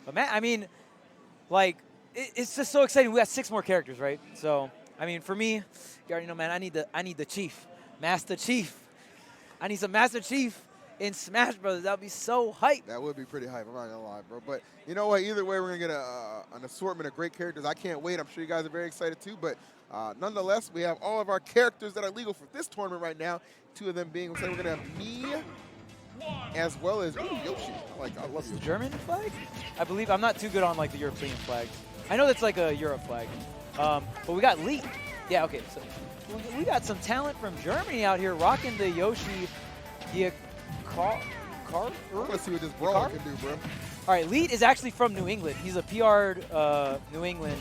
But man, I mean, like, it's just so exciting. We got 6 more characters, right? So, I mean, for me, you already know, man. I need the Chief, Master Chief. I need some Master Chief in Smash Brothers. That would be so hype. That would be pretty hype. I'm not gonna lie, bro. But you know what? Either way, we're gonna get an assortment of great characters. I can't wait. I'm sure you guys are very excited too. But nonetheless, we have all of our characters that are legal for this tournament right now. 2 of them being, we're gonna have me as well as Yoshi. Like, I love The Yoshi. German flag? I believe. I'm not too good on like the European flags. I know that's like a Europe flag. But we got LeeT. Yeah, okay. So we got some talent from Germany out here rocking the Yoshi Yikarur. I want to see what this brawler can do, bro. All right, LeeT is actually from New England. He's a PR'd New England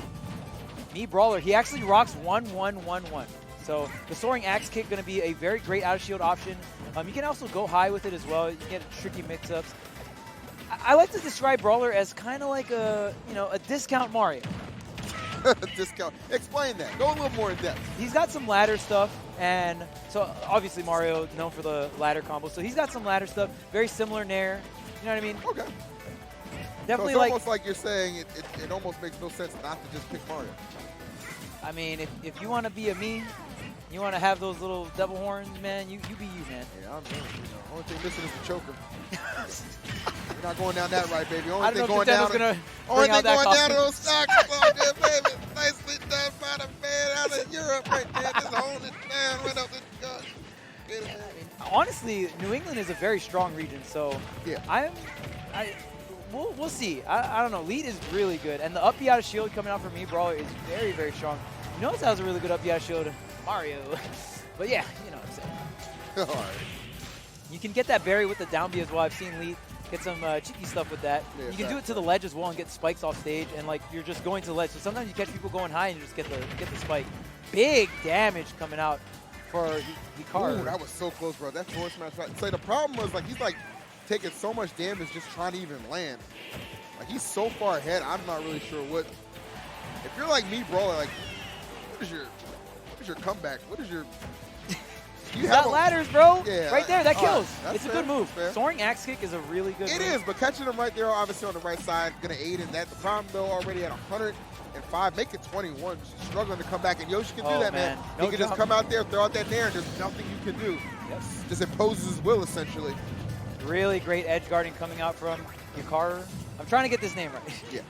me brawler. He actually rocks 1-1-1-1. So the soaring axe kick going to be a very great out of shield option. You can also go high with it as well. You can get tricky mix-ups. I like to describe brawler as kind of like a discount Mario. Discount. Explain that. Go a little more in depth. He's got some ladder stuff, and so obviously Mario known for the ladder combo. So he's got some ladder stuff, very similar Nair. You know what I mean? Okay. Definitely so it's like. almost like you're saying it almost makes no sense not to just pick Mario. I mean, if you want to be a me, you want to have those little double horns, man. You be you, man. Yeah, I'm doing it. Only thing missing is the choker. You're not going down that right, baby. I Only don't thing know going if Nintendo's down. gonna Only bring thing out that going down to costume. those stocks is all good, baby. Nicely done by the man out of Europe right there. Just holding it down right up the gut. Get it, I man. mean, honestly, New England is a very strong region, so Yeah. we'll see. I don't know. LeeT is really good, and the up B out of shield coming out from me brawler is very, very strong. You notice that was a really good up B out of shield, Mario. But yeah, you know what I'm saying. All right. You can get that berry with the down B as well. I've seen LeeT get some cheeky stuff with that. Yeah, you can do it to the ledge as well and get spikes off stage, and like you're just going to the ledge. So sometimes you catch people going high and you just get the spike. Big damage coming out for Yikarur. Ooh, that was so close, bro. That forward smash shot. So the problem was like he's like taking so much damage just trying to even land. Like he's so far ahead. I'm not really sure what. If you're like me, brawler, like what is your comeback? What is your? You got ladders, bro. Yeah, right there, that kills. Right. It's a good move. Fair. Soaring axe kick is a really good move. It is, but catching him right there, obviously on the right side, gonna aid in that. The problem though, already at 105, make it 21, struggling to come back, and Yoshi can do that, man. No He can just come out there, throw out that nair, and there's nothing you can do. Yep. Just imposes his will, essentially. Really great edge guarding coming out from Yikarur. I'm trying to get this name right. Yeah.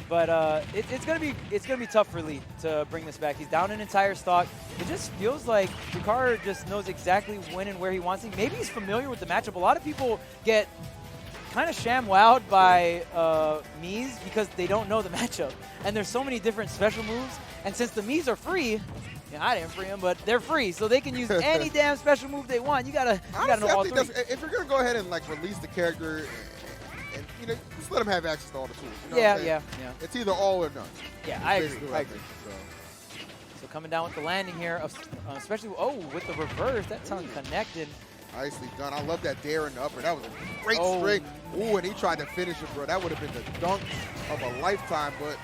But it's gonna be tough for LeeT to bring this back. He's down an entire stock. It just feels like Yikarur just knows exactly when and where he wants it. Maybe he's familiar with the matchup. A lot of people get kind of sham-wowed by Miis because they don't know the matchup. And there's so many different special moves. And since the Miis are free, I didn't free them, but they're free, so they can use any damn special move they want. You gotta know all three. If you're gonna go ahead and like release the character, and you know, just let him have access to all the tools. You know Yeah. It's either all or none. Yeah, I agree. Basically what I agree. think, So coming down with the landing here, especially, with the reverse, that tongue connected. Nicely done. I love that dare and the upper. That was a great Oh. string. Ooh, and he tried to finish it, bro. That would have been the dunk of a lifetime, but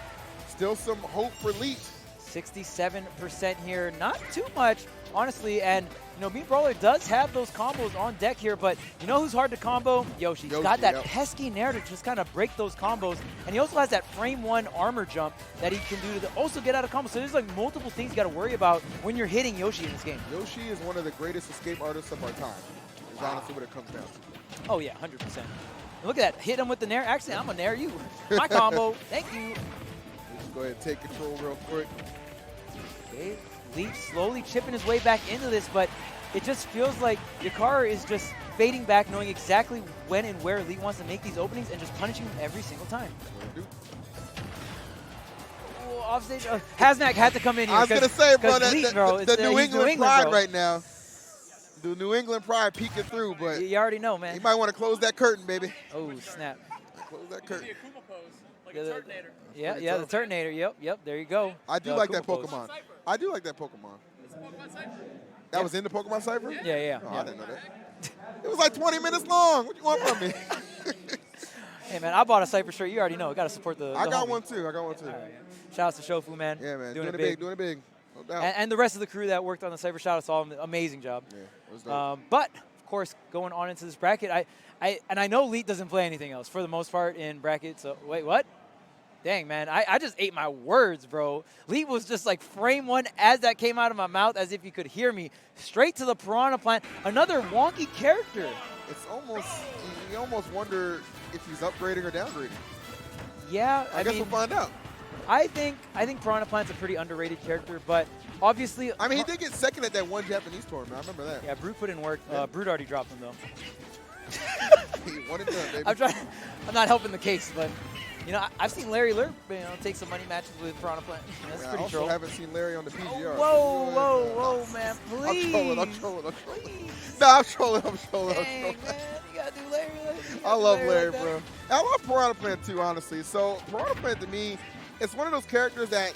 still some hope for LeeT. 67% here, not too much, honestly. And Me Brawler does have those combos on deck here, but you know who's hard to combo? Yoshi. He's got that pesky nair to just kind of break those combos, and he also has that frame 1 armor jump that he can do to also get out of combos. So there's like multiple things you got to worry about when you're hitting Yoshi in this game. Yoshi is one of the greatest escape artists of our time. Is honestly what it comes down to. Oh yeah, 100%. Look at that, hit him with the nair. Actually, I'm gonna nair you. My combo. Thank you. Let's go ahead and take control real quick. Okay, LeeT slowly chipping his way back into this, but it just feels like Yikarur is just fading back, knowing exactly when and where LeeT wants to make these openings and just punishing him every single time. Oh, offstage. Haznak had to come in here. I was going to say, bro, LeeT, the New England pride bro. right now. The New England pride peeking through, but you already know, man. You might want to close that curtain, baby. Oh, snap. Close that curtain. Like a Turtonator. Yeah, the Turtonator. Yep, there you go. I do like that Pokemon. I do like that Pokemon. That was in the Pokemon Cypher? Yeah. Oh, I didn't know that. It was like 20 minutes long. What do you want from me? Hey, man, I bought a Cypher shirt. You already know. Got to support the I got homie. one, too. All right. Shout out to Shofu, man. Yeah, man. Doing it Doing it big. No doubt. And the rest of the crew that worked on the Cypher, shout out to all of them. Amazing job. Yeah, it was dope. But, of course, going on into this bracket, I know LeeT doesn't play anything else for the most part in bracket. So, wait, what? Dang, man. I just ate my words, bro. LeeT was just like frame one as that came out of my mouth, as if you could hear me. Straight to the Piranha Plant. Another wonky character. It's almost, you almost wonder if he's upgrading or downgrading. Yeah, I guess we'll find out. I think Piranha Plant's a pretty underrated character, but obviously. I mean, he did get second at that one Japanese tournament. I remember that. Yeah, Brute put in work. Yeah. Brute already dropped him though. He won it done, baby. I'm not helping the case, but you know, I've seen Larry Lerp, take some money matches with Piranha Plant. That's pretty I also haven't seen Larry on the PGR. Whoa, man, please. I'm trolling. No, I'm trolling. Dang, man, you gotta do Larry. I love Larry, bro. I love Piranha Plant too, honestly. So Piranha Plant to me, it's one of those characters that,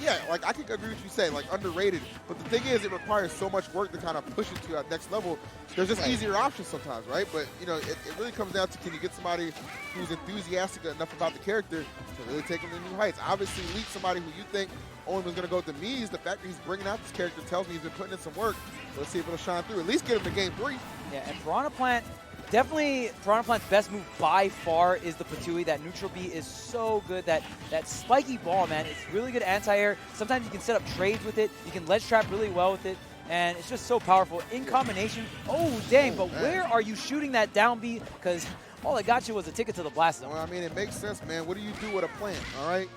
yeah, like I can agree with you say, like underrated. But the thing is, it requires so much work to kind of push it to that next level. There's just easier options sometimes, right? But you know, it really comes down to, can you get somebody who's enthusiastic enough about the character to really take him to new heights? Obviously, LeeT, somebody who you think only was going to go to Mies, the fact that he's bringing out this character tells me he's been putting in some work. Let's see if it'll shine through. At least get him to game 3. Yeah, and Piranha Plant, definitely Piranha Plant's best move by far is the Patui. That neutral B is so good. That spiky ball, man, it's really good anti-air. Sometimes you can set up trades with it. You can ledge trap really well with it. And it's just so powerful. In combination, oh, dang, but man. Where are you shooting that down B? Because all I got you was a ticket to the blast zone. Well, I mean, it makes sense, man. What do you do with a plant, all right?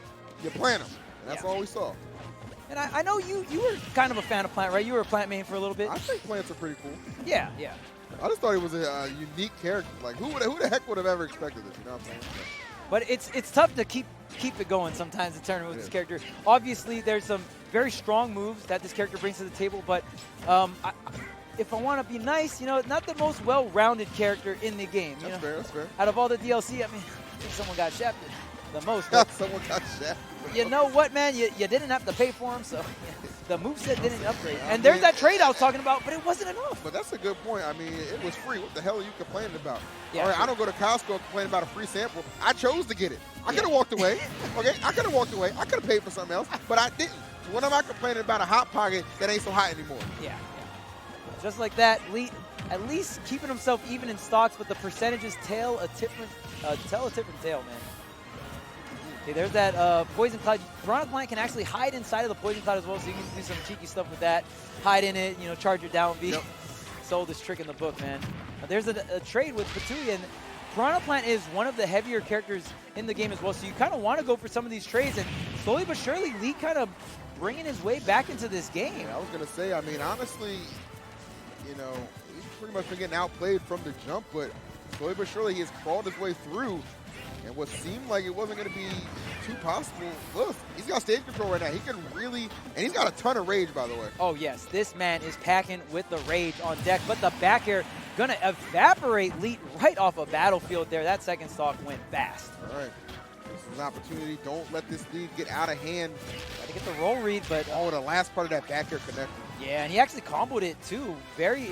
You plant them. That's all we saw. And I know you were kind of a fan of Plant, right? You were a Plant main for a little bit. I think plants are pretty cool. Yeah. I just thought he was a unique character. Like, who the heck would have ever expected this? You know what I'm saying? But it's tough to keep it going sometimes, the tournament with this character. Obviously, there's some very strong moves that this character brings to the table, but if I want to be nice, not the most well-rounded character in the game. That's fair. Out of all the DLC, I mean, I think someone got shafted the most. Someone got shafted. You know what, man? You didn't have to pay for him, so the moveset didn't upgrade. And there's that trade I was talking about, but it wasn't enough. But that's a good point. I mean, it was free. What the hell are you complaining about? Yeah, all right, I don't go to Costco complaining about a free sample. I chose to get it. I could have walked away. Okay, I could have walked away. I could have paid for something else, but I didn't. So what am I complaining about a Hot Pocket that ain't so hot anymore? Yeah. Just like that, LeeT at least keeping himself even in stocks, but the percentages tell a different tale, man. Okay, there's that Poison Cloud. Piranha Plant can actually hide inside of the Poison Cloud as well, so you can do some cheeky stuff with that. Hide in it, charge your down B. Yep. Sold this trick in the book, man. There's a trade with Patui, and Piranha Plant is one of the heavier characters in the game as well, so you kind of want to go for some of these trades, and slowly but surely, LeeT kind of bringing his way back into this game. I was going to say, I mean, honestly, he's pretty much been getting outplayed from the jump, but slowly but surely he has crawled his way through. And what seemed like it wasn't going to be too possible, look, he's got stage control right now. He can really, and he's got a ton of rage, by the way. Oh, yes. This man is packing with the rage on deck, but the back air going to evaporate LeeT right off a battlefield there. That second stock went fast. All right. This is an opportunity. Don't let this lead get out of hand. Got to get the roll read, but... Oh, the last part of that back air connected. Yeah, and he actually comboed it, too. Very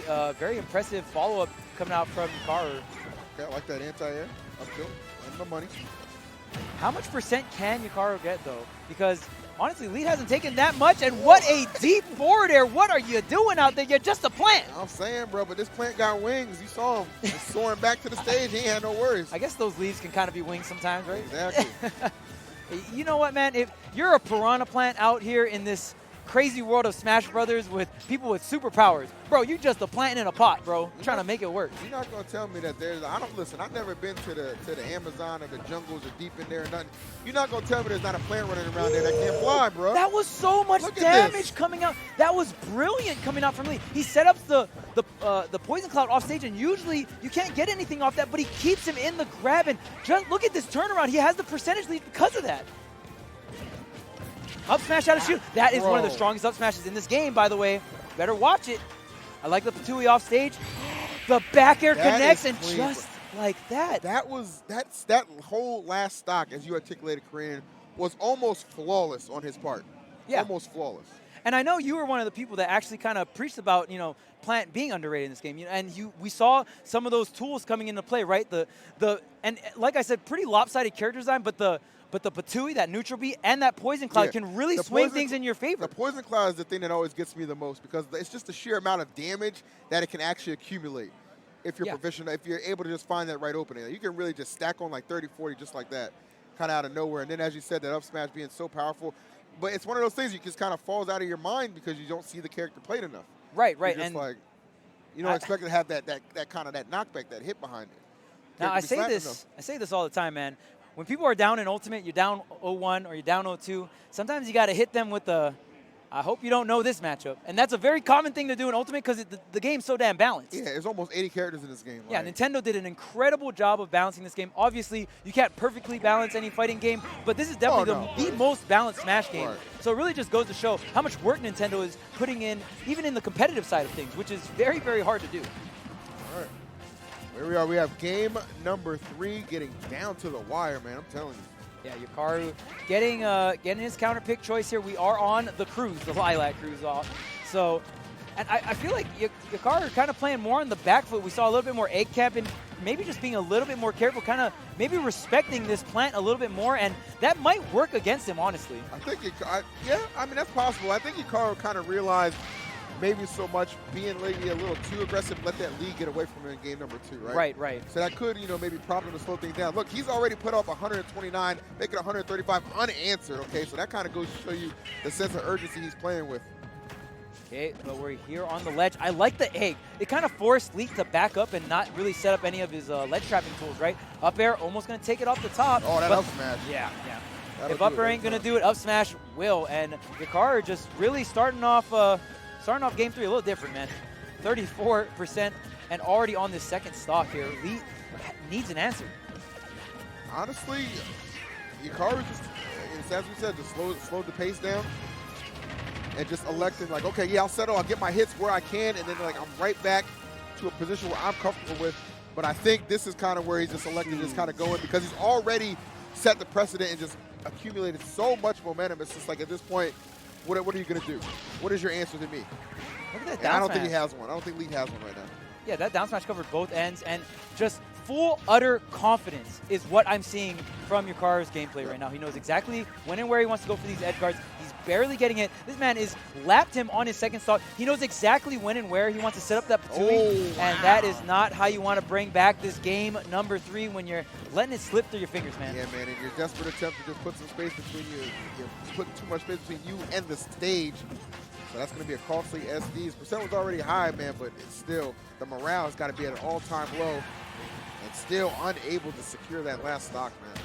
impressive follow-up coming out from Yikarur. Okay, I like that anti-air. Up tilt. The money. How much percent can Yikarur get, though? Because, honestly, LeeT hasn't taken that much, and what a deep forward air. What are you doing out there? You're just a plant. I'm saying, bro, but this plant got wings. You saw him. He's soaring back to the stage. He ain't had no worries. I guess those leaves can kind of be wings sometimes, right? Exactly. You know what, man? If you're a Piranha Plant out here in this crazy world of Smash Brothers with people with superpowers, bro, you're just a plant in a pot, bro. Trying to make it work. You're not gonna tell me that listen, I've never been to the Amazon or the jungles or deep in there or nothing. You're not gonna tell me there's not a plant running around there that can't fly, bro. That was so much damage coming out. That was brilliant coming out from LeeT. He set up the Poison Cloud off stage, and usually you can't get anything off that, but he keeps him in the grab, and just look at this turnaround. He has the percentage lead because of that. Up smash out of shoot. That is one of the strongest up smashes in this game, by the way. Better watch it. I like the Patui off stage. The back air connects, and just like that. That whole last stock, as you articulated, Korean, was almost flawless on his part. Yeah. Almost flawless. And I know you were one of the people that actually kind of preached about, Plant being underrated in this game. And we saw some of those tools coming into play, right? And like I said, pretty lopsided character design, but the Patui, that neutral B, and that Poison Cloud can really swing things in your favor. The Poison Cloud is the thing that always gets me the most because it's just the sheer amount of damage that it can actually accumulate if you're proficient, if you're able to just find that right opening. You can really just stack on like 30, 40 just like that. kind of out of nowhere. And then, as you said, that up smash being so powerful. But it's one of those things you just kind of falls out of your mind because you don't see the character played enough. Right. You're just And like, you don't expect to have that kind of that knockback, that hit behind it. now I say this all the time, man. When people are down in Ultimate, you're down 0-1 or you're down 0-2. Sometimes you got to hit them with the, I hope you don't know this matchup. And that's a very common thing to do in Ultimate because the game's so damn balanced. Yeah, there's almost 80 characters in this game. Yeah, Nintendo did an incredible job of balancing this game. Obviously, you can't perfectly balance any fighting game, but this is definitely the most balanced Smash game. Right. So it really just goes to show how much work Nintendo is putting in, even in the competitive side of things, which is very, very hard to do. All right. Here we are. We have game number 3 getting down to the wire, man. I'm telling you. Yeah, Yikarur getting his counter pick choice here. We are on the cruise, the Lilac cruise off. So, and I feel like Yikarur kind of playing more on the back foot. We saw a little bit more egg cap and maybe just being a little bit more careful, kind of maybe respecting this plant a little bit more, and that might work against him, honestly. I think, yeah, I mean, that's possible. I think Yikarur kind of realized maybe so much being maybe a little too aggressive, let that lead get away from him in game number 2, right? Right. So that could, maybe prompt him to slow things down. Look, he's already put up 129, making 135 unanswered, okay? So that kind of goes to show you the sense of urgency he's playing with. Okay, but we're here on the ledge. I like the egg. It kind of forced LeeT to back up and not really set up any of his ledge trapping tools, right? Up air, almost going to take it off the top. Oh, that up smash. Yeah. If up air ain't going to do it, up smash will. And Yikarur just really starting off game 3 a little different, man. 34% and already on this second stock here. LeeT needs an answer. Honestly, Yikarur just, as we said, just slowed the pace down and just elected like, okay, yeah, I'll settle, I'll get my hits where I can, and then like I'm right back to a position where I'm comfortable with. But I think this is kind of where he's just elected to just kind of go in because he's already set the precedent and just accumulated so much momentum. It's just like at this point, what are you going to do? What is your answer to me? Look at that down I don't smash. think he has one. I don't think LeeT has one right now. Yeah, that down smash covered both ends, and just full, utter confidence is what I'm seeing from Yikarur's gameplay right now. He knows exactly when and where he wants to go for these edge guards. He's barely getting it. This man is lapped him on his second stock. He knows exactly when and where he wants to set up that Patui, and that is not how you want to bring back this game number 3 when you're letting it slip through your fingers, man. Yeah, man, in your desperate attempt to just put some space between you, you're putting too much space between you and the stage. So that's going to be a costly SD. His percent was already high, man, but it's still, the morale has got to be at an all-time low and still unable to secure that last stock, man.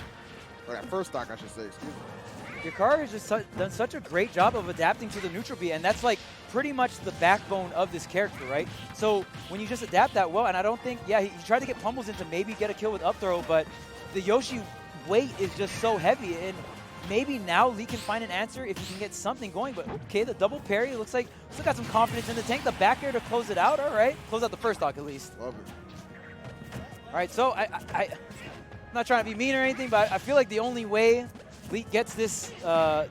Or that first stock, I should say, excuse me. Yikarur has just done such a great job of adapting to the neutral B, and that's like pretty much the backbone of this character, right? So when you just adapt that well, and I don't think, yeah, he tried to get pummels in to maybe get a kill with up throw, but the Yoshi weight is just so heavy, and maybe now LeeT can find an answer if he can get something going. But okay, the double parry looks like still got some confidence in the tank. The back air to close it out. All right, close out the first stock at least. Love it. All right, so I'm not trying to be mean or anything, but I feel like the only way LeeT gets this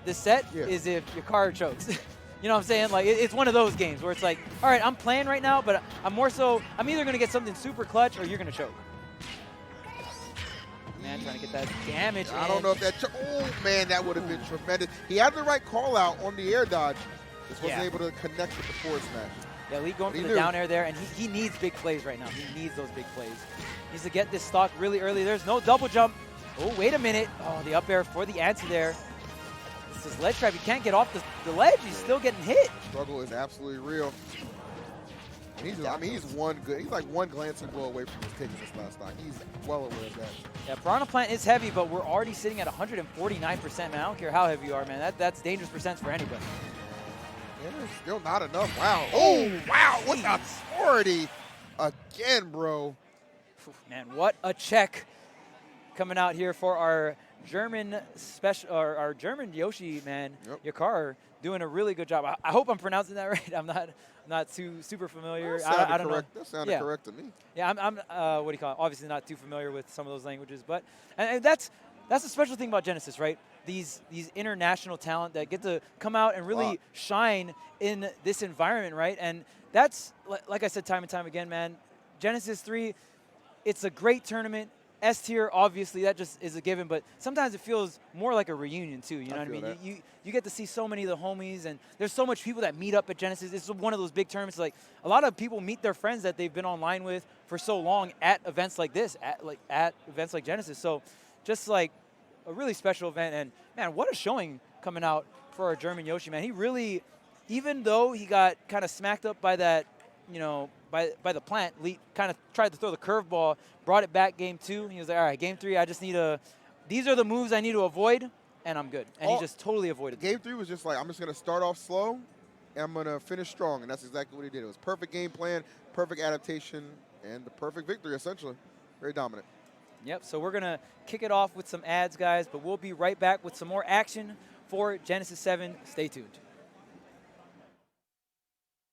this set is if Yikarur chokes. You know what I'm saying? Like it's one of those games where it's like, all right, I'm playing right now, but I'm either gonna get something super clutch or you're gonna choke. Man, trying to get that damage I don't know if that, oh man, that would have been tremendous. He had the right call out on the air dodge. Just wasn't able to connect with the forward smash. Yeah, LeeT going for the down air there, and he needs big plays right now. He needs those big plays. He needs to get this stock really early. There's no double jump. Oh, wait a minute. Oh, the up air for the answer there. This is ledge trap. He can't get off the ledge. He's still getting hit. Struggle is absolutely real. And he's like one glancing blow away from his taking this last stock. He's well aware of that. Yeah, Piranha plant is heavy, but we're already sitting at 149%, man. I don't care how heavy you are, man. That's dangerous percents for anybody. Yeah, still not enough. Wow. Oh, wow. What the authority again, bro. Man, what a check coming out here for our German our German Yoshi, man. Yep. Yikarur doing a really good job. I hope I'm pronouncing that right. I'm not too super familiar. I don't know. That sounded correct to me. Yeah, I'm what do you call it? Obviously not too familiar with some of those languages, but and that's the special thing about Genesis, right? These international talent that get to come out and really shine in this environment, right? And that's like I said time and time again, man. Genesis 3, it's a great tournament. S tier, obviously, that just is a given, but sometimes it feels more like a reunion too. You know what I mean? You get to see so many of the homies, and there's so much people that meet up at Genesis. It's one of those big tournaments. Like a lot of people meet their friends that they've been online with for so long at events like this, at events like Genesis. So, just like a really special event. And, man, what a showing coming out for our German Yoshi, man. He really, even though he got kind of smacked up by that, you know, by the plant, LeeT kind of tried to throw the curveball, brought it back game 2. He was like, all right, game 3, I just need these are the moves I need to avoid, and I'm good. And he just totally avoided them. Game 3 was just like, I'm just going to start off slow, and I'm going to finish strong, and that's exactly what he did. It was perfect game plan, perfect adaptation, and the perfect victory, essentially. Very dominant. Yep, so we're going to kick it off with some ads, guys, but we'll be right back with some more action for Genesis 7. Stay tuned.